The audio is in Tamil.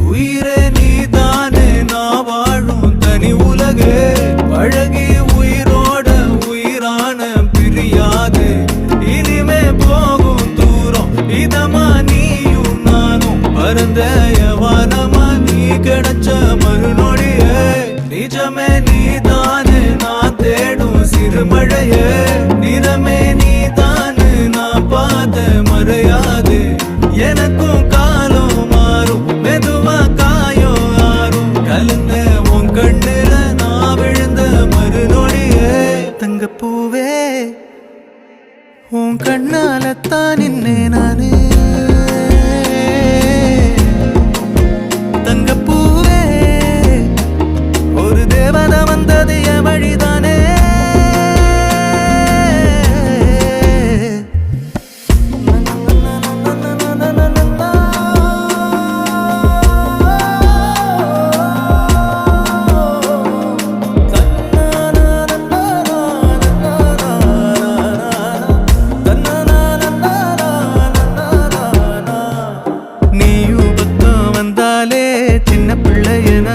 உயிரே நீதானே நான் வாழும் தனி உலகே பழகி உயிரோட உயிரான பிரியாது இனிமே போகும் தூரம் இதமா நீயும் நானும் பரந்த யவானமா நீ கிடைச்ச மறுநொடியே நிஜமே நீதானே நான் தேடும் சிறுமழையே நிறமே நீதானே நான் பார்த்த மறையாது எனக்கும் காலம் மாறும் மெதுவா காயம் ஆறும் கலந்த உன் கண்ணுல நான் விழுந்த மறுநொடியே தங்கப்பூவே உன் கண்ணாலத்தான் நின்னே நானே தங்கப்பூவே ஒரு தேவதை வந்தது என் வழிதானே சின்ன பிள்ளை என